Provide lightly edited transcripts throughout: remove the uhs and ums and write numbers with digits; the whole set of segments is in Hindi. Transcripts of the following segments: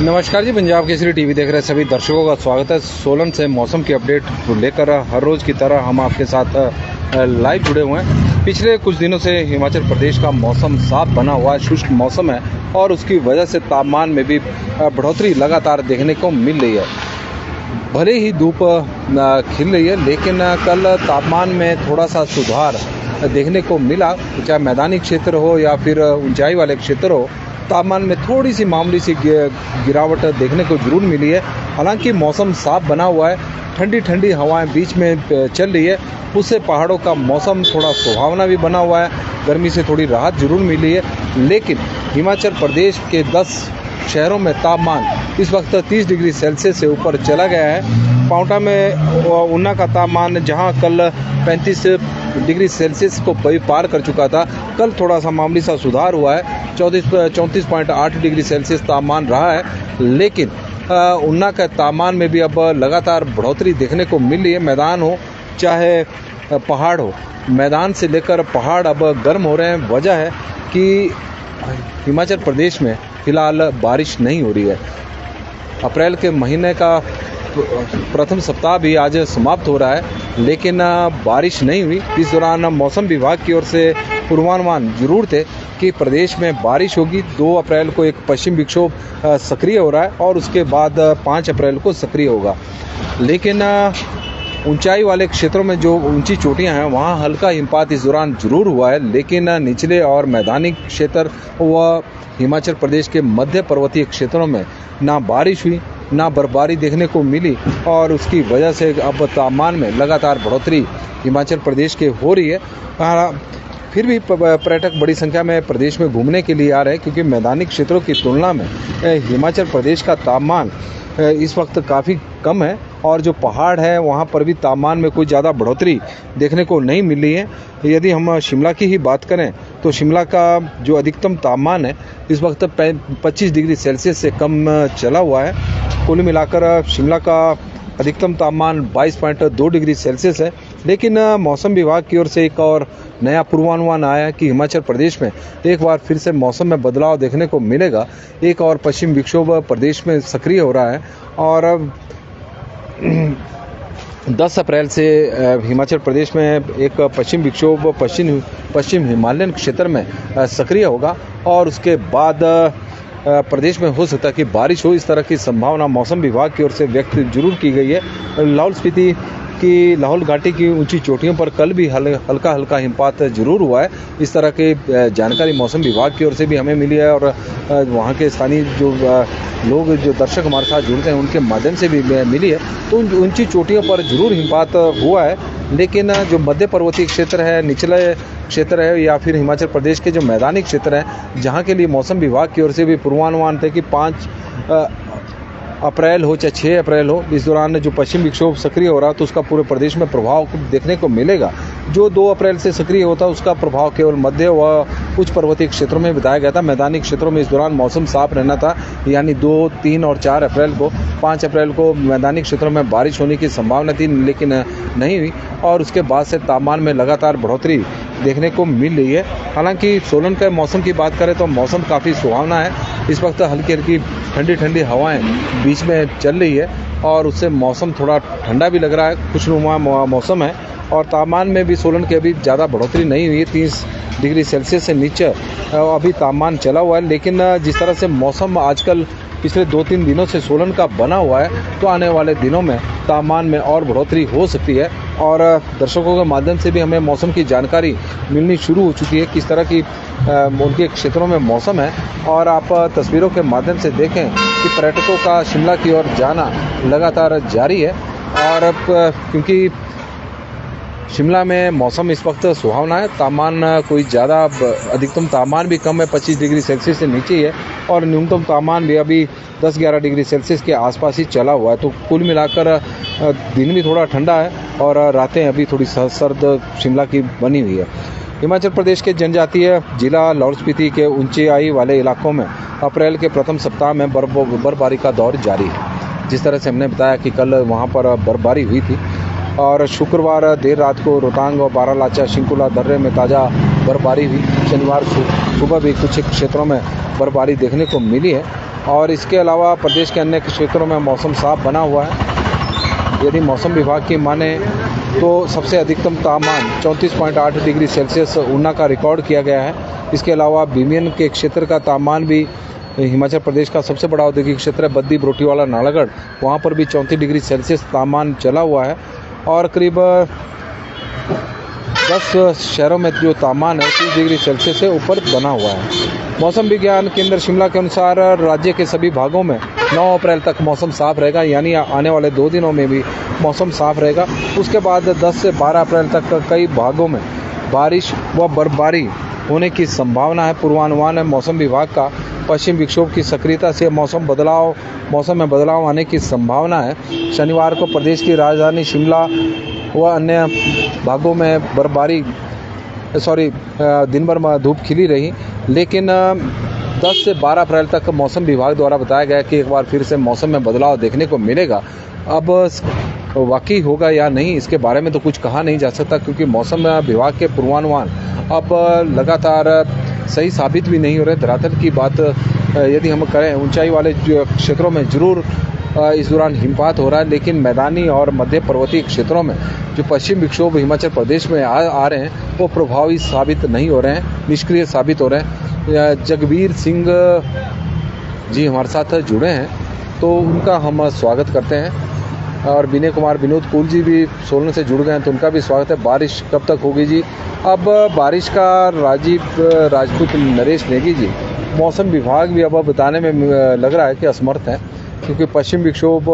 नमस्कार जी, पंजाब केसरी टीवी देख रहे सभी दर्शकों का स्वागत है। सोलन से मौसम की अपडेट लेकर हर रोज़ की तरह हम आपके साथ लाइव जुड़े हुए हैं। पिछले कुछ दिनों से हिमाचल प्रदेश का मौसम साफ बना हुआ है, शुष्क मौसम है और उसकी वजह से तापमान में भी बढ़ोतरी लगातार देखने को मिल रही है। भले ही धूप खिल रही है, लेकिन कल तापमान में थोड़ा सा सुधार देखने को मिला। चाहे मैदानी क्षेत्र हो या फिर ऊंचाई वाले क्षेत्र हो, तापमान में थोड़ी सी मामूली सी गिरावट देखने को जरूर मिली है। हालांकि मौसम साफ बना हुआ है, ठंडी ठंडी हवाएं बीच में चल रही है, उससे पहाड़ों का मौसम थोड़ा सुहावना भी बना हुआ है। गर्मी से थोड़ी राहत जरूर मिली है, लेकिन हिमाचल प्रदेश के 10 शहरों में तापमान इस वक्त 30 डिग्री सेल्सियस से ऊपर चला गया है। पांवटा में ऊना का तापमान जहां कल 35 डिग्री सेल्सियस को पार कर चुका था, कल थोड़ा सा मामूली सा सुधार हुआ है। 34.8 डिग्री सेल्सियस तापमान रहा है, लेकिन ऊना का तापमान में भी अब लगातार बढ़ोतरी देखने को मिल रही है। मैदान हो चाहे पहाड़ हो, मैदान से लेकर पहाड़ अब गर्म हो रहे हैं। वजह है कि हिमाचल प्रदेश में फिलहाल बारिश नहीं हो रही है। अप्रैल के महीने का प्रथम सप्ताह भी आज समाप्त हो रहा है, लेकिन बारिश नहीं हुई। इस दौरान मौसम विभाग की ओर से पूर्वानुमान जरूर थे कि प्रदेश में बारिश होगी। 2 अप्रैल को एक पश्चिम विक्षोभ सक्रिय हो रहा है और उसके बाद 5 अप्रैल को सक्रिय होगा। लेकिन ऊंचाई वाले क्षेत्रों में जो ऊंची चोटियां हैं, वहां हल्का हिमपात इस दौरान जरूर हुआ है, लेकिन निचले और मैदानी क्षेत्र व हिमाचल प्रदेश के मध्य पर्वतीय क्षेत्रों में ना बारिश हुई ना बर्फबारी देखने को मिली और उसकी वजह से अब तापमान में लगातार बढ़ोतरी हिमाचल प्रदेश के हो रही है। फिर भी पर्यटक बड़ी संख्या में प्रदेश में घूमने के लिए आ रहे हैं, क्योंकि मैदानी क्षेत्रों की तुलना में हिमाचल प्रदेश का तापमान इस वक्त काफ़ी कम है और जो पहाड़ है वहाँ पर भी तापमान में कोई ज़्यादा बढ़ोतरी देखने को नहीं मिल रही है। यदि हम शिमला की ही बात करें तो शिमला का जो अधिकतम तापमान है इस वक्त 25 डिग्री सेल्सियस से कम चला हुआ है। कुल मिलाकर शिमला का अधिकतम तापमान 22.2 डिग्री सेल्सियस है। लेकिन मौसम विभाग की ओर से एक और नया पूर्वानुमान आया है कि हिमाचल प्रदेश में एक बार फिर से मौसम में बदलाव देखने को मिलेगा। एक और पश्चिम विक्षोभ प्रदेश में सक्रिय हो रहा है और 10 अप्रैल से हिमाचल प्रदेश में एक पश्चिम विक्षोभ पश्चिम हिमालयन क्षेत्र में सक्रिय होगा और उसके बाद प्रदेश में हो सकता है कि बारिश हो। इस तरह की संभावना मौसम विभाग की ओर से व्यक्त जरूर की गई है। लाहौल स्पीति की लाहौल घाटी की ऊंची चोटियों पर कल भी हल्का हिमपात जरूर हुआ है। इस तरह की जानकारी मौसम विभाग की ओर से भी हमें मिली है और वहाँ के स्थानीय जो लोग जो दर्शक हमारे साथ जुड़ते हैं उनके माध्यम से भी मिली है। तो ऊंची चोटियों पर जरूर हिमपात हुआ है, लेकिन जो मध्य पर्वतीय क्षेत्र है, निचले क्षेत्र है या फिर हिमाचल प्रदेश के जो मैदानी क्षेत्र हैं, जहाँ के लिए मौसम विभाग की ओर से भी पूर्वानुमान थे कि 5 अप्रैल हो चाहे 6 अप्रैल हो, इस दौरान जो पश्चिम विक्षोभ सक्रिय हो रहा है तो उसका पूरे प्रदेश में प्रभाव देखने को मिलेगा। जो 2 अप्रैल से सक्रिय होता है उसका प्रभाव केवल मध्य व उच्च पर्वतीय क्षेत्रों में बताया गया था। मैदानी क्षेत्रों में इस दौरान मौसम साफ रहना था, यानी 2, 3 और 4 अप्रैल को। 5 अप्रैल को मैदानी क्षेत्रों में बारिश होने की संभावना थी, लेकिन नहीं हुई और उसके बाद से तापमान में लगातार बढ़ोतरी देखने को मिल रही है। हालांकि सोलन के मौसम की बात करें तो मौसम काफ़ी सुहावना है। इस वक्त हल्की हल्की ठंडी ठंडी हवाएं बीच में चल रही है और उससे मौसम थोड़ा ठंडा भी लग रहा है, खुशनुमा मौसम है और तापमान में भी सोलन के अभी ज़्यादा बढ़ोतरी नहीं हुई है। 30 डिग्री सेल्सियस से नीचे अभी तापमान चला हुआ है। लेकिन जिस तरह से मौसम आजकल पिछले 2-3 दिनों से सोलन का बना हुआ है, तो आने वाले दिनों में तापमान में और बढ़ोतरी हो सकती है और दर्शकों के माध्यम से भी हमें मौसम की जानकारी मिलनी शुरू हो चुकी है, किस तरह की उनके क्षेत्रों में मौसम है। और आप तस्वीरों के माध्यम से देखें कि पर्यटकों का शिमला की ओर जाना लगातार जारी है और अब क्योंकि शिमला में मौसम इस वक्त सुहावना है, तापमान कोई ज़्यादा अधिकतम तापमान भी कम है, 25 डिग्री सेल्सियस से नीचे ही है और न्यूनतम तापमान भी अभी 10-11 डिग्री सेल्सियस के आसपास ही चला हुआ है। तो कुल मिलाकर दिन भी थोड़ा ठंडा है और रातें अभी थोड़ी सर्द शिमला की बनी हुई है। हिमाचल प्रदेश के जनजातीय जिला लाहौल स्पीति के ऊंचाई वाले इलाकों में अप्रैल के प्रथम सप्ताह में बर्फबारी का दौर जारी है। जिस तरह से हमने बताया कि कल वहाँ पर बर्फबारी हुई थी और शुक्रवार देर रात को रोहतांग और बारालाचा शिंकुला दर्रे में ताज़ा बर्फबारी हुई। शनिवार सुबह भी कुछ क्षेत्रों में बर्फबारी देखने को मिली है और इसके अलावा प्रदेश के अन्य क्षेत्रों में मौसम साफ बना हुआ है। यदि मौसम विभाग की माने तो सबसे अधिकतम तापमान 34.8 डिग्री सेल्सियस ऊना का रिकॉर्ड किया गया है। इसके अलावा बीमियन के क्षेत्र का तापमान भी, हिमाचल प्रदेश का सबसे बड़ा औद्योगिक क्षेत्र है बद्दी बरोटीवाला नालागढ़, वहाँ पर भी 34 डिग्री सेल्सियस तापमान चला हुआ है। और करीब 10 शहरों में जो तापमान है 30 डिग्री सेल्सियस से ऊपर बना हुआ है। मौसम विज्ञान केंद्र शिमला के अनुसार राज्य के सभी भागों में 9 अप्रैल तक मौसम साफ रहेगा, यानी आने वाले 2 दिनों में भी मौसम साफ रहेगा। उसके बाद 10 से 12 अप्रैल तक कई भागों में बारिश व बर्फबारी होने की संभावना है। पूर्वानुमान है मौसम विभाग का। पश्चिम विक्षोभ की सक्रियता से मौसम में बदलाव आने की संभावना है। शनिवार को प्रदेश की राजधानी शिमला व अन्य भागों में दिन भर धूप खिली रही, लेकिन 10 से 12 अप्रैल तक मौसम विभाग द्वारा बताया गया कि एक बार फिर से मौसम में बदलाव देखने को मिलेगा। अब वाकई होगा या नहीं, इसके बारे में तो कुछ कहा नहीं जा सकता, क्योंकि मौसम विभाग के पूर्वानुमान अब लगातार सही साबित भी नहीं हो रहे। धरातल की बात यदि हम करें, ऊंचाई वाले क्षेत्रों में जरूर इस दौरान हिमपात हो रहा है, लेकिन मैदानी और मध्य पर्वतीय क्षेत्रों में जो पश्चिम विक्षोभ हिमाचल प्रदेश में आ रहे हैं वो प्रभावी साबित नहीं हो रहे हैं, निष्क्रिय साबित हो रहे हैं। जगवीर सिंह जी हमारे साथ जुड़े हैं, तो उनका हम स्वागत करते हैं। और विनय कुमार विनोद कुल जी भी सोलन से जुड़ गए हैं, तो उनका भी स्वागत है। बारिश कब तक होगी जी? अब बारिश का राजीव राजपूत नरेश नेगी जी, मौसम विभाग भी अब बताने में लग रहा है कि असमर्थ है, क्योंकि पश्चिम विक्षोभ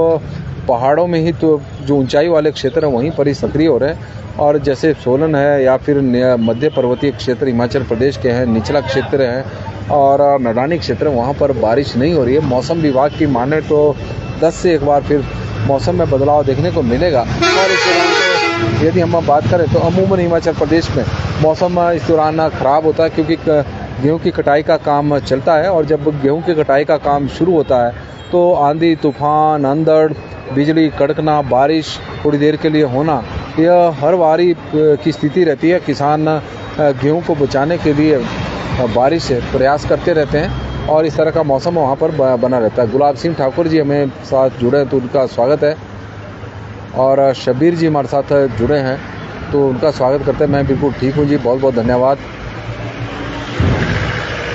पहाड़ों में ही, तो जो ऊंचाई वाले क्षेत्र हैं वहीं पर ही सक्रिय हो रहे हैं। और जैसे सोलन है या फिर मध्य पर्वतीय क्षेत्र हिमाचल प्रदेश के हैं, निचला क्षेत्र हैं और मैदानी क्षेत्र, वहाँ पर बारिश नहीं हो रही है। मौसम विभाग की माने तो 10 से एक बार फिर मौसम में बदलाव देखने को मिलेगा। और इस दौरान यदि हम बात करें तो अमूमन हिमाचल प्रदेश में मौसम इस दौरान ख़राब होता है, क्योंकि गेहूं की कटाई का काम चलता है। और जब गेहूं की कटाई का काम शुरू होता है तो आंधी तूफान, अंधड़, बिजली कड़कना, बारिश थोड़ी देर के लिए होना, यह हर बारी की स्थिति रहती है। किसान गेहूं को बचाने के लिए बारिश से प्रयास करते रहते हैं और इस तरह का मौसम वहाँ पर बना रहता है। गुलाब सिंह ठाकुर जी हमें साथ जुड़े हैं, तो उनका स्वागत है। और शबीर जी हमारे साथ जुड़े हैं, तो उनका स्वागत करते हैं। मैं बिल्कुल ठीक हूँ जी, बहुत बहुत धन्यवाद।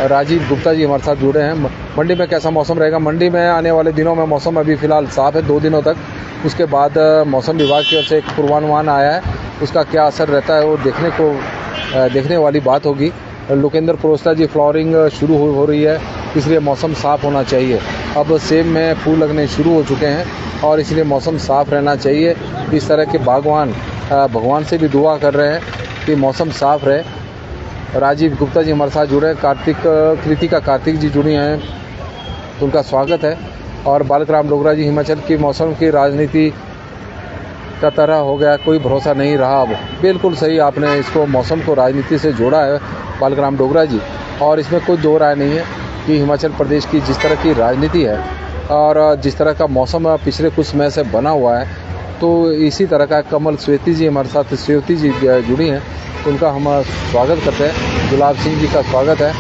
राजीव गुप्ता जी हमारे साथ जुड़े हैं। मंडी में कैसा मौसम रहेगा? मंडी में आने वाले दिनों में मौसम अभी फ़िलहाल साफ़ है 2 दिनों तक। उसके बाद मौसम विभाग की ओर से एक पूर्वानुमान आया है, उसका क्या असर रहता है वो देखने वाली बात होगी। लोकेंद्र प्रोस्ता जी, फ्लावरिंग शुरू हो रही है, इसलिए मौसम साफ़ होना चाहिए। अब सेब में फूल लगने शुरू हो चुके हैं और इसलिए मौसम साफ़ रहना चाहिए। इस तरह के बागवान भगवान से भी दुआ कर रहे हैं कि मौसम साफ़ रहे। राजीव गुप्ता जी हमारे साथ जुड़े हैं। कार्तिक जी जुड़ी हैं, तो उनका स्वागत है। और बालकराम डोगरा जी, हिमाचल की मौसम की राजनीति का तरह हो गया, कोई भरोसा नहीं रहा अब। बिल्कुल सही, आपने इसको मौसम को राजनीति से जोड़ा है बालकराम डोगरा जी, और इसमें कोई दो राय नहीं है कि हिमाचल प्रदेश की जिस तरह की राजनीति है और जिस तरह का मौसम पिछले कुछ समय से बना हुआ है, तो इसी तरह का कमल स्वेती जी हमारे साथ स्वेती जी जुड़ी हैं, उनका हम स्वागत करते हैं। गुलाब सिंह जी का स्वागत है।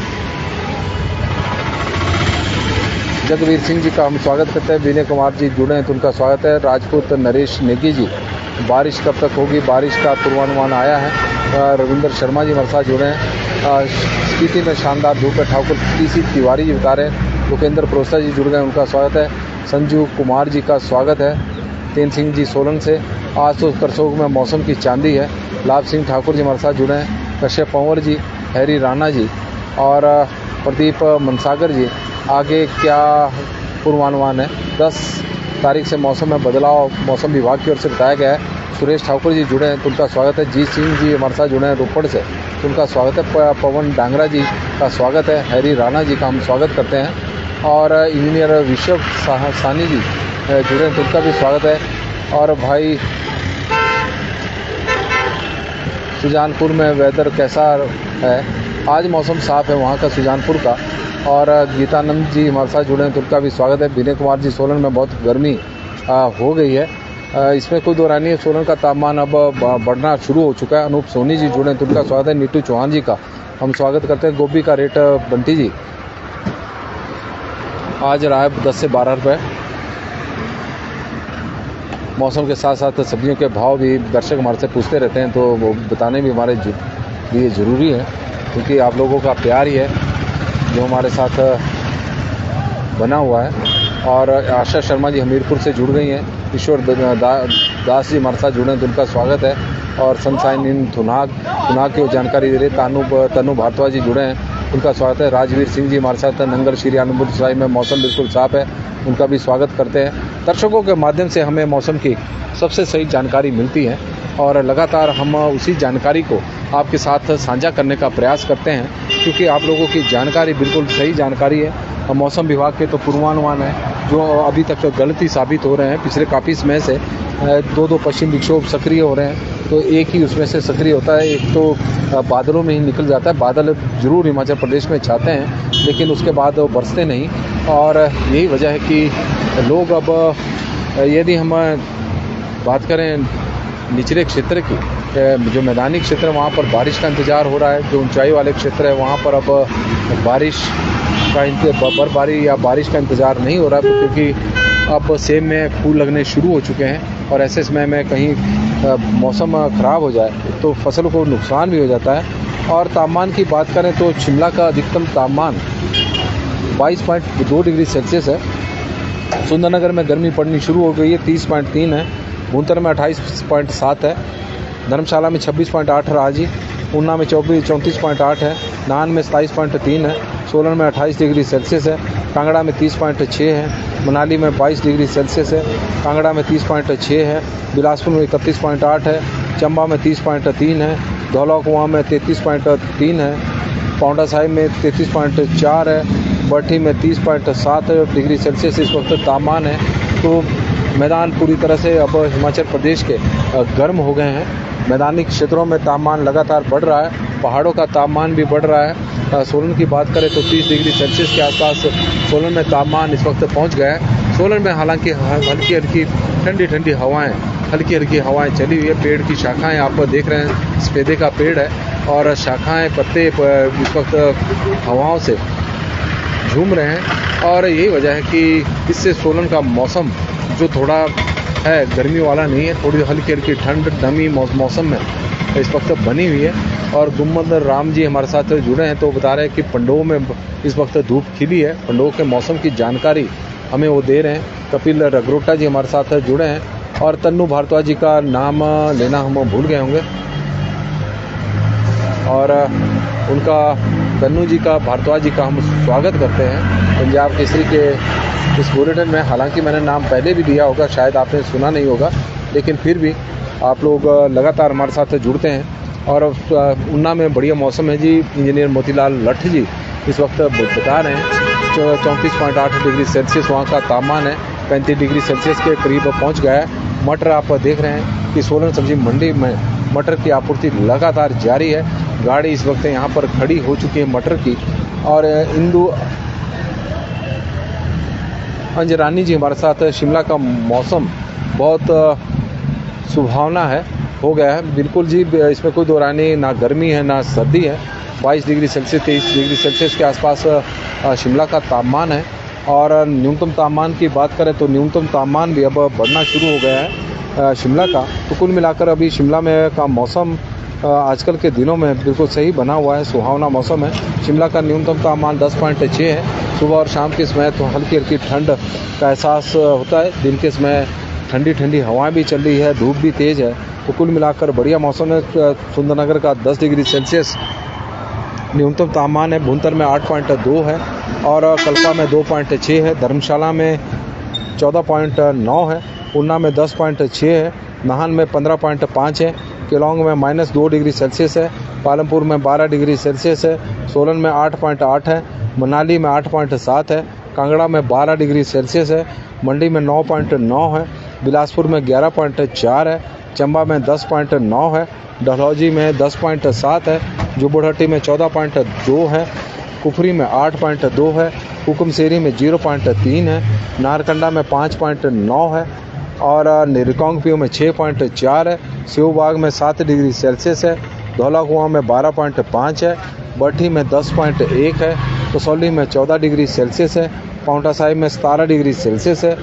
जगवीर सिंह जी का हम स्वागत करते हैं। विनय कुमार जी जुड़े हैं, तो उनका स्वागत है। राजपूत नरेश नेगी जी, बारिश कब तक होगी? बारिश का पूर्वानुमान आया है। रविंद्र शर्मा जी हमारे साथ जुड़े हैं। स्थिति में शानदार धूप है, ठाकुर टीसी तिवारी जी बता रहे हैं। लोकेंद्र प्रोस्ता जी जुड़ गए, उनका स्वागत है। संजू कुमार जी का स्वागत है। तेन सिंह जी सोलन से, आज तो करसोग में मौसम की चांदी है। लाभ सिंह ठाकुर जी हमारे साथ जुड़े हैं। कश्यप पंवर जी, हैरी राणा जी और प्रदीप मनसागर जी, आगे क्या पूर्वानुमान है? 10 तारीख से मौसम में बदलाव मौसम विभाग की ओर से बताया गया है। सुरेश ठाकुर जी जुड़े हैं, तो उनका स्वागत है। जीत सिंह जी हमारे साथ जुड़े हैं रोपड़ से, तो उनका स्वागत है। पवन डांगरा जी का स्वागत है। हैरी राणा जी का हम स्वागत करते हैं। और इंजीनियर विश्व सानी जी जुड़े हैं, तो उनका भी स्वागत है। और भाई सुजानपुर में वेदर कैसा है? आज मौसम साफ़ है वहाँ का, सुजानपुर का। और गीतानंद जी हमारे साथ जुड़े हैं, तो उनका भी स्वागत है। विनय कुमार जी, सोलन में बहुत गर्मी हो गई है, इसमें कोई दो राय नहीं है। सोलन का तापमान अब बढ़ना शुरू हो चुका है। अनूप सोनी जी जुड़े हैं, तो उनका स्वागत है। नीटू चौहान जी का हम स्वागत करते हैं। गोभी का रेट बंटी जी, आज रहा है 10 से 12 रुपये। मौसम के साथ साथ सब्जियों के भाव भी दर्शक हमारे से पूछते रहते हैं, तो वो बताने भी हमारे लिए ज़रूरी है, क्योंकि आप लोगों का प्यार ही है जो हमारे साथ बना हुआ है। और आशा शर्मा जी हमीरपुर से जुड़ गई हैं, ईश्वर दास जी हमारे साथ जुड़े हैं, तो उनका स्वागत है। और सनशाइन इन थुनाग की जानकारी दे रहे तनु भारद्वाज जी जुड़े हैं, उनका स्वागत है। राजवीर सिंह जी हमारे साथ नंगल श्री आनंदपुर साहिब में मौसम बिल्कुल साफ है, उनका भी स्वागत करते हैं। दर्शकों के माध्यम से हमें मौसम की सबसे सही जानकारी मिलती है और लगातार हम उसी जानकारी को आपके साथ साझा करने का प्रयास करते हैं, क्योंकि आप लोगों की जानकारी बिल्कुल सही जानकारी है। मौसम विभाग के तो पूर्वानुमान है जो अभी तक गलती साबित हो रहे हैं। पिछले काफ़ी समय से दो पश्चिम विक्षोभ सक्रिय हो रहे हैं, तो एक ही उसमें से सक्रिय होता है, एक तो बादलों में ही निकल जाता है। बादल जरूर हिमाचल प्रदेश में छाते हैं, लेकिन उसके बाद वो बरसते नहीं, और यही वजह है कि लोग अब यदि हम बात करें निचले क्षेत्र की, जो मैदानी क्षेत्र है वहाँ पर बारिश का इंतज़ार हो रहा है। जो ऊंचाई वाले क्षेत्र है वहाँ पर अब बर्फबारी या बारिश का इंतज़ार नहीं हो रहा है, क्योंकि अब सेब में फूल लगने शुरू हो चुके हैं। और ऐसे समय में कहीं मौसम ख़राब हो जाए तो फसल को नुकसान भी हो जाता है। और तापमान की बात करें तो शिमला का अधिकतम तापमान 22.2 डिग्री सेल्सियस है। सुंदरनगर में गर्मी पड़नी शुरू हो गई है, 30.3 है। भूंतर में 28.7 है। धर्मशाला में 26.8 रहा जी। ऊना में 34.8 है। नाहन में 27.3 है। सोलन में 28 डिग्री सेल्सियस है। कांगड़ा में 30.6 है। मनाली में 22 डिग्री सेल्सियस है। कांगड़ा में 30.6 है। बिलासपुर में 31.8 है। चंबा में 30.3 है। धौलाकुआं में 33.3 है। पाउंटा साहिब में 33.4 है। बठी में 30.7 डिग्री सेल्सियस इस वक्त तापमान है। तो मैदान पूरी तरह से अब हिमाचल प्रदेश के गर्म हो गए हैं। मैदानी क्षेत्रों में तापमान लगातार बढ़ रहा है, पहाड़ों का तापमान भी बढ़ रहा है। सोलन की बात करें तो 30 डिग्री सेल्सियस के आसपास सोलन में तापमान इस वक्त पहुंच गया है। सोलन में हालांकि हल्की ठंडी हवाएं चली हुई है। पेड़ की शाखाएं आप देख रहे हैं, सफेदे का पेड़ है और शाखाएं पत्ते इस वक्त हवाओं से झूम रहे हैं। और यही वजह है कि इससे सोलन का मौसम जो थोड़ा है गर्मी वाला नहीं है, थोड़ी हल्की ठंड नमी मौसम में इस वक्त बनी हुई है। और गुम्मद राम जी हमारे साथ जुड़े हैं, तो बता रहे हैं कि पंडोह में इस वक्त धूप खिली है। पंडोह के मौसम की जानकारी हमें वो दे रहे हैं। कपिल रगरोटा जी हमारे साथ जुड़े हैं, और तन्नू भारद्वाज जी का नाम लेना हम भूल गए होंगे, और उनका तन्नू जी का भारद्वाज जी का हम स्वागत करते हैं पंजाब केसरी के इस बुलेटिन में। हालांकि मैंने नाम पहले भी दिया होगा, शायद आपने सुना नहीं होगा, लेकिन फिर भी आप लोग लगातार हमारे साथ जुड़ते हैं। और ऊना में बढ़िया मौसम है जी। इंजीनियर मोतीलाल लठ जी इस वक्त बता रहे हैं 34.8 डिग्री सेल्सियस वहाँ का तापमान है। 35 डिग्री सेल्सियस के करीब पहुँच गया है। मटर आप देख रहे हैं कि सोलन सब्जी मंडी में मटर की आपूर्ति लगातार जारी है। गाड़ी इस वक्त यहाँ पर खड़ी हो चुकी है मटर की। और इंदु अंजरानी जी हमारे साथ शिमला का मौसम बहुत सुहावना है, हो गया है बिल्कुल जी। इसमें कोई दो राय नहीं, ना गर्मी है ना सर्दी है। 22 डिग्री सेल्सियस 23 डिग्री सेल्सियस के आसपास शिमला का तापमान है। और न्यूनतम तापमान की बात करें तो न्यूनतम तापमान भी अब बढ़ना शुरू हो गया है शिमला का। तो कुल मिलाकर अभी शिमला में का मौसम आजकल के दिनों में बिल्कुल सही बना हुआ है, सुहावना मौसम है। शिमला का न्यूनतम तापमान 10.6 है। सुबह और शाम के समय तो हल्की ठंड का एहसास होता है। दिन के समय ठंडी हवाएं भी चल रही है, धूप भी तेज़ है। तो कुल मिलाकर बढ़िया मौसम है। सुंदरनगर का 10 डिग्री सेल्सियस न्यूनतम तापमान है। भूंतर में 8.2 है और कल्पा में 2.6 है। धर्मशाला में 14.9 है। ऊना में 10.6 है। नाहन में 15.5 है। केलोंग में -2 डिग्री सेल्सियस है। पालमपुर में 12 डिग्री सेल्सियस है। सोलन में 8.8 है। मनाली में 8.7 है। कांगड़ा में 12 डिग्री सेल्सियस है। मंडी में 9.9 है। बिलासपुर में 11.4 है। चंबा में 10.9 है। डलहौजी में 10.7 है। जुब्बड़हट्टी में 14.2 है। कुफरी में 8.2 है। हुकुमसेरी में 0.3 है। नारकंडा में 5.9 है और रिकांगपिओ में 6.4 है। सेवबाग में 7 डिग्री सेल्सियस है। धौलाकुआं में 12.5 है। बठी में 10.1 है। कसौली में 14 डिग्री सेल्सियस है। पाउंटा साहिब में 17 डिग्री सेल्सियस है,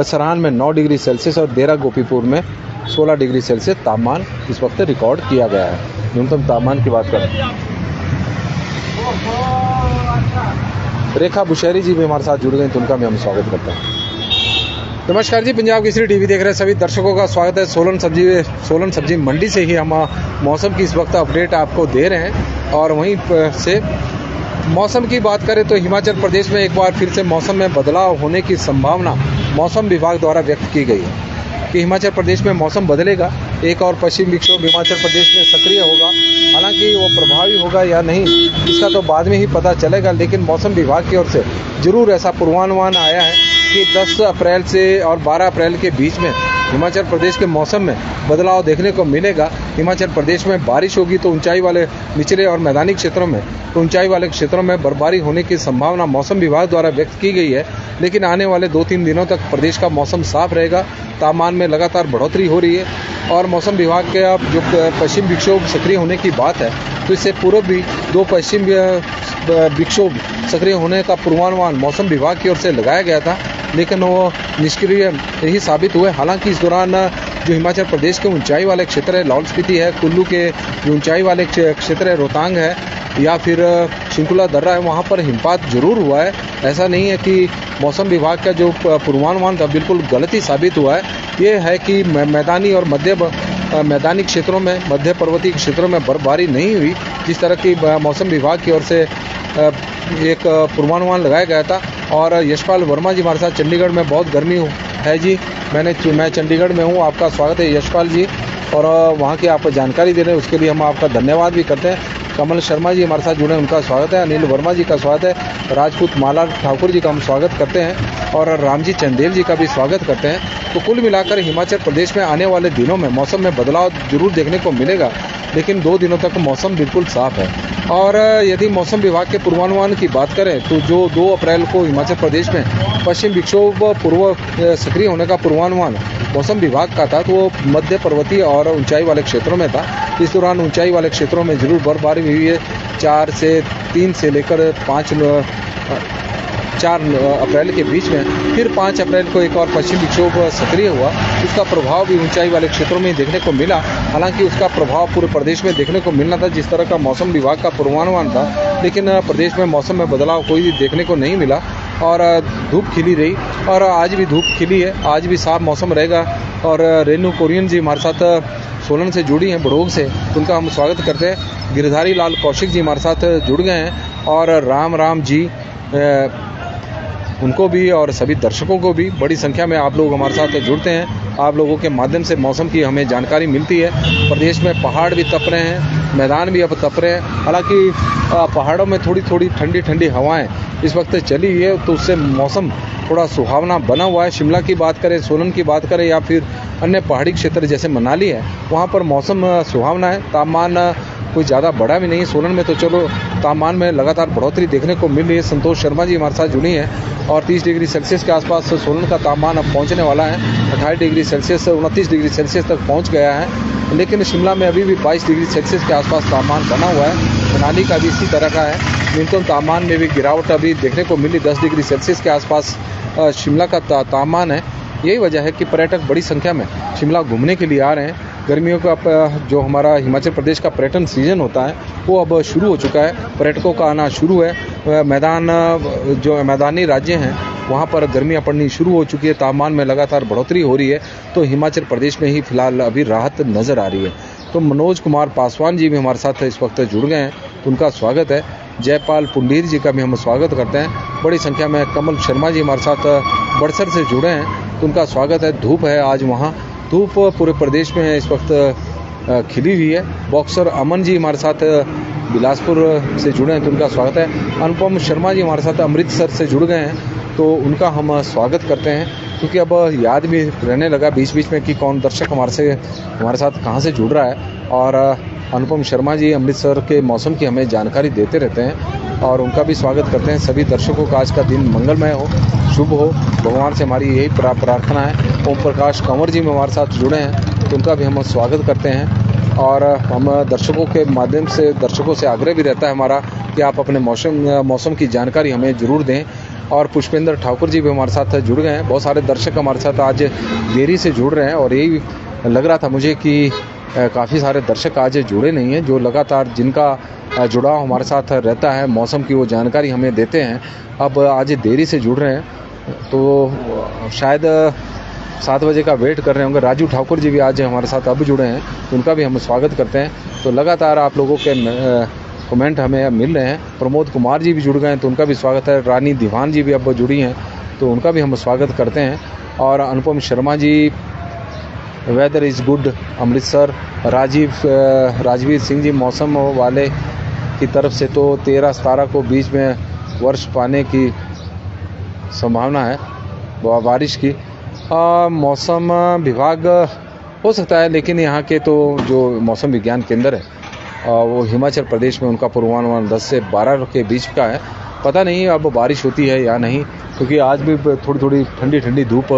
सरहान में 9 डिग्री सेल्सियस और देरा गोपीपुर में 16 डिग्री सेल्सियस तापमान इस वक्त रिकॉर्ड किया गया है। न्यूनतम तापमान की बात करें, रेखा बुशहरी जी भी हमारे साथ जुड़ गए, तो उनका भी हम स्वागत करते हैं। नमस्कार जी, पंजाब केसरी टीवी देख रहे सभी दर्शकों का स्वागत है। सोलन सब्जी मंडी से ही हम मौसम की इस वक्त अपडेट आपको दे रहे हैं। और वहीं से मौसम की बात करें तो हिमाचल प्रदेश में एक बार फिर से मौसम में बदलाव होने की संभावना मौसम विभाग द्वारा व्यक्त की गई है कि हिमाचल प्रदेश में मौसम बदलेगा। एक और पश्चिम विक्षोभ हिमाचल प्रदेश में सक्रिय होगा। हालांकि वो प्रभावी होगा या नहीं इसका तो बाद में ही पता चलेगा, लेकिन मौसम विभाग की ओर से जरूर ऐसा पूर्वानुमान आया है कि 10 अप्रैल से और 12 अप्रैल के बीच में हिमाचल प्रदेश के मौसम में बदलाव देखने को मिलेगा। हिमाचल प्रदेश में बारिश होगी तो ऊंचाई वाले निचले और मैदानी क्षेत्रों में बर्फबारी होने की संभावना मौसम विभाग द्वारा व्यक्त की गई है। लेकिन आने वाले 2-3 दिनों तक प्रदेश का मौसम साफ रहेगा। तापमान में लगातार बढ़ोतरी हो रही है और मौसम विभाग के अब जो पश्चिम विक्षोभ सक्रिय होने की बात है, तो इससे पूर्व भी 2 पश्चिम विक्षोभ सक्रिय होने का पूर्वानुमान मौसम विभाग की ओर से लगाया गया था, लेकिन वो निष्क्रिय ही साबित हुए। हालांकि इस दौरान जो हिमाचल प्रदेश के ऊंचाई वाले क्षेत्र है, लाहौल स्पीति है, कुल्लू के जो ऊंचाई वाले क्षेत्र है, रोहतांग है या फिर शिंकुला दर्रा है, वहाँ पर हिमपात जरूर हुआ है। ऐसा नहीं है कि मौसम विभाग का जो पूर्वानुमान था बिल्कुल गलत ही साबित हुआ है। ये है कि मैदानी और मैदानी क्षेत्रों में, मध्य पर्वतीय क्षेत्रों में बर्फबारी नहीं हुई, जिस तरह की मौसम विभाग की ओर से एक पूर्वानुमान लगाया गया था। और यशपाल वर्मा जी हमारे साथ चंडीगढ़ में बहुत गर्मी है जी, मैं चंडीगढ़ में हूँ। आपका स्वागत है यशपाल जी, और वहाँ की आप जानकारी दे रहे हैं उसके लिए हम आपका धन्यवाद भी करते हैं। कमल शर्मा जी हमारे साथ जुड़े हैं, उनका स्वागत है। अनिल वर्मा जी का स्वागत है। राजपूत माला ठाकुर जी का हम स्वागत करते हैं और रामजी चंदेल जी का भी स्वागत करते हैं। तो कुल मिलाकर हिमाचल प्रदेश में आने वाले दिनों में मौसम में बदलाव जरूर देखने को मिलेगा, लेकिन 2 दिनों तक मौसम बिल्कुल साफ है। और यदि मौसम विभाग के पूर्वानुमान की बात करें तो जो 2 अप्रैल को हिमाचल प्रदेश में पश्चिम विक्षोभ सक्रिय होने का पूर्वानुमान मौसम विभाग का था, तो वो मध्य पर्वतीय और ऊंचाई वाले क्षेत्रों में था। इस दौरान ऊंचाई वाले क्षेत्रों में जरूर बर्फबारी हुई है। 3 से लेकर 4 अप्रैल के बीच में। फिर 5 अप्रैल को एक और पश्चिम विक्षोभ सक्रिय हुआ, उसका प्रभाव भी ऊंचाई वाले क्षेत्रों में देखने को मिला। हालांकि उसका प्रभाव पूरे प्रदेश में देखने को मिलना था जिस तरह का मौसम विभाग का पूर्वानुमान था, लेकिन प्रदेश में मौसम में बदलाव कोई देखने को नहीं मिला और धूप खिली रही। और आज भी धूप खिली है, आज भी साफ मौसम रहेगा। और रेनू कोरियन जी हमारे साथ सोलन से जुड़ी हैं, बड़ोग से, उनका हम स्वागत करते हैं। गिरधारी लाल कौशिक जी हमारे साथ जुड़ गए हैं और राम जी उनको भी और सभी दर्शकों को भी बड़ी संख्या में आप लोग हमारे साथ जुड़ते हैं। आप लोगों के माध्यम से मौसम की हमें जानकारी मिलती है। प्रदेश में पहाड़ भी तप रहे हैं, मैदान भी अब तप रहे हैं। हालांकि पहाड़ों में थोड़ी ठंडी हवाएं इस वक्त चली हुई है, तो उससे मौसम थोड़ा सुहावना बना हुआ है। शिमला की बात करें, सोलन की बात करें या फिर अन्य पहाड़ी क्षेत्र जैसे मनाली है, वहाँ पर मौसम सुहावना है। तापमान कोई ज़्यादा बड़ा भी नहीं है। सोलन में तो चलो तापमान में लगातार बढ़ोतरी देखने को मिल रही है। संतोष शर्मा जी हमारे साथ जुड़ी हैं और 30 डिग्री सेल्सियस के आसपास सोलन का तापमान अब पहुंचने वाला है। 28 डिग्री सेल्सियस से 29 डिग्री सेल्सियस तक पहुंच गया है। लेकिन शिमला में अभी भी 22 डिग्री सेल्सियस के आसपास तापमान बना हुआ है। मनाली का भी इसी तरह का है। न्यूनतम तापमान में भी गिरावट अभी देखने को मिली, 10 डिग्री सेल्सियस के आसपास शिमला का तापमान है। यही वजह है कि पर्यटक बड़ी संख्या में शिमला घूमने के लिए आ रहे हैं। गर्मियों का जो हमारा हिमाचल प्रदेश का पर्यटन सीजन होता है वो अब शुरू हो चुका है। पर्यटकों का आना शुरू है। जो मैदानी राज्य हैं वहाँ पर गर्मियाँ पड़नी शुरू हो चुकी है। तापमान में लगातार बढ़ोतरी हो रही है, तो हिमाचल प्रदेश में ही फिलहाल अभी राहत नज़र आ रही है। तो मनोज कुमार पासवान जी भी हमारे साथ इस वक्त जुड़ गए हैं, तो उनका स्वागत है। जयपाल पुंडीर जी का भी हम स्वागत करते हैं। बड़ी संख्या में कमल शर्मा जी हमारे साथ बड़सर से जुड़े हैं, तो उनका स्वागत है। धूप है आज वहाँ, धूप पूरे प्रदेश में इस वक्त खिली हुई है। बॉक्सर अमन जी हमारे साथ बिलासपुर से जुड़े हैं, तो उनका स्वागत है। अनुपम शर्मा जी हमारे साथ अमृतसर से जुड़ गए हैं, तो उनका हम स्वागत करते हैं। क्योंकि अब याद भी रहने लगा बीच बीच में कि कौन दर्शक हमारे साथ कहाँ से जुड़ रहा है। और अनुपम शर्मा जी अमृतसर के मौसम की हमें जानकारी देते रहते हैं और उनका भी स्वागत करते हैं। सभी दर्शकों का आज का दिन मंगलमय हो, शुभ हो, भगवान से हमारी यही प्रार्थना है। ओम प्रकाश कंवर जी में हमारे साथ जुड़े हैं, तो उनका भी हम स्वागत करते हैं। और हम दर्शकों के माध्यम से दर्शकों से आग्रह भी रहता है हमारा कि आप अपने मौसम की जानकारी हमें ज़रूर दें। और पुष्पेंद्र ठाकुर जी भी हमारे साथ जुड़ गए हैं। बहुत सारे दर्शक हमारे साथ आज देरी से जुड़ रहे हैं और यही लग रहा था मुझे कि काफ़ी सारे दर्शक आज जुड़े नहीं हैं, जो लगातार जिनका जुड़ाव हमारे साथ रहता है, मौसम की वो जानकारी हमें देते हैं, अब आज देरी से जुड़ रहे हैं। तो शायद 7 बजे का वेट कर रहे होंगे। राजू ठाकुर जी भी आज हमारे साथ अब जुड़े हैं, तो उनका भी हम स्वागत करते हैं। तो लगातार आप लोगों के कमेंट हमें मिल रहे हैं। प्रमोद कुमार जी भी जुड़ गए हैं, तो उनका भी स्वागत है। रानी दीवान जी भी अब जुड़ी हैं, तो उनका भी हम स्वागत करते हैं। और Anupam Sharma ji, weather is good Amritsar. Rajveer Singh ji, मौसम वाले की तरफ से तो 13-17 को बीच में वर्ष पाने की संभावना है बारिश की। मौसम विभाग हो सकता है, लेकिन यहाँ के तो जो मौसम विज्ञान केंद्र है वो हिमाचल प्रदेश में उनका पूर्वानुमान 10 से 12 के बीच का है। पता नहीं अब बारिश होती है या नहीं, क्योंकि आज भी थोड़ी थोड़ी ठंडी ठंडी धूप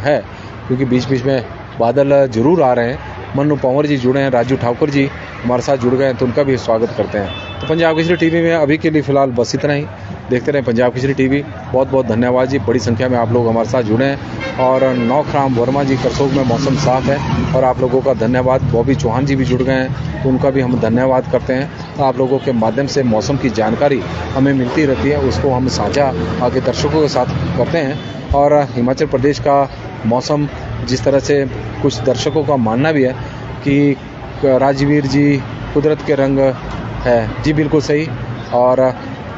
है, क्योंकि बीच बीच में बादल जरूर आ रहे हैं। मन्नू पंवर जी जुड़े हैं, राजू ठाकुर जी हमारे साथ जुड़ गए हैं, तो उनका भी स्वागत करते हैं। तो पंजाब केसरी टीवी में अभी के लिए फ़िलहाल बस इतना ही। देखते रहें पंजाब केसरी टीवी। बहुत बहुत धन्यवाद जी, बड़ी संख्या में आप लोग हमारे साथ जुड़े हैं। और नौखराम वर्मा जी, करसोग में मौसम साफ है, और आप लोगों का धन्यवाद। बॉबी चौहान जी भी जुड़ गए हैं, तो उनका भी हम धन्यवाद करते हैं। आप लोगों के माध्यम से मौसम की जानकारी हमें मिलती रहती है, उसको हम साझा आगे दर्शकों के साथ करते हैं। और हिमाचल प्रदेश का मौसम जिस तरह से कुछ दर्शकों का मानना भी है कि राजवीर जी कुदरत के रंग है, जी बिल्कुल सही। और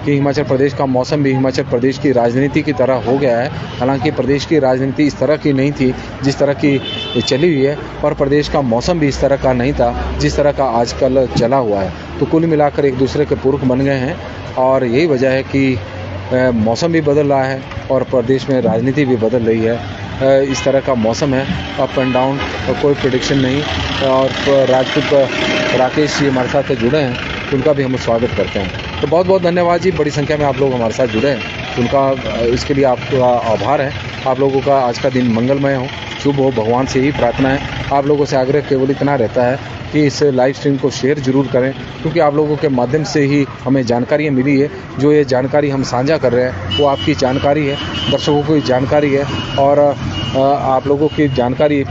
कि हिमाचल प्रदेश का मौसम भी हिमाचल प्रदेश की राजनीति की तरह हो गया है। हालांकि प्रदेश की राजनीति इस तरह की नहीं थी जिस तरह की चली हुई है, और प्रदेश का मौसम भी इस तरह का नहीं था जिस तरह का आजकल चला हुआ है। तो कुल मिलाकर एक दूसरे के पूरक बन गए हैं, और यही वजह है कि मौसम भी बदल रहा है और प्रदेश में राजनीति भी बदल रही है। इस तरह का मौसम है, अप एंड डाउन, कोई प्रेडिक्शन नहीं। और राजपूत राकेश जी हमारे साथ जुड़े हैं, तो उनका भी हम स्वागत करते हैं। तो बहुत बहुत धन्यवाद जी, बड़ी संख्या में आप लोग हमारे साथ जुड़े हैं, तो उनका इसके लिए आपका आभार है। आप लोगों का आज का दिन मंगलमय हो, शुभ हो, भगवान से ही प्रार्थना है। आप लोगों से आग्रह केवल इतना रहता है कि इस लाइव स्ट्रीम को शेयर जरूर करें, क्योंकि आप लोगों के माध्यम से ही हमें जानकारियाँ मिली है। जो ये जानकारी हम साझा कर रहे हैं वो आपकी जानकारी है, दर्शकों की जानकारी है, और आप लोगों की जानकारी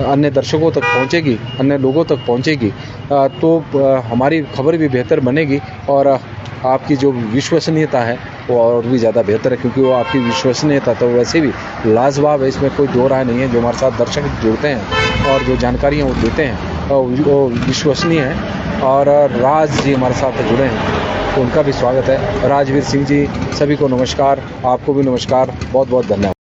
अन्य दर्शकों तक पहुंचेगी, अन्य लोगों तक पहुंचेगी, तो हमारी खबर भी बेहतर बनेगी, और आपकी जो विश्वसनीयता है वो और भी ज़्यादा बेहतर है, क्योंकि वो आपकी विश्वसनीयता तो वैसे भी लाजवाब है, इसमें कोई दो राय नहीं है। जो हमारे साथ दर्शक जुड़ते हैं और जो जानकारियाँ वो देते हैं वो विश्वसनीय है। और राज जी हमारे साथ जुड़े हैं, तो उनका भी स्वागत है। राजवीर सिंह जी, सभी को नमस्कार, आपको भी नमस्कार, बहुत बहुत धन्यवाद।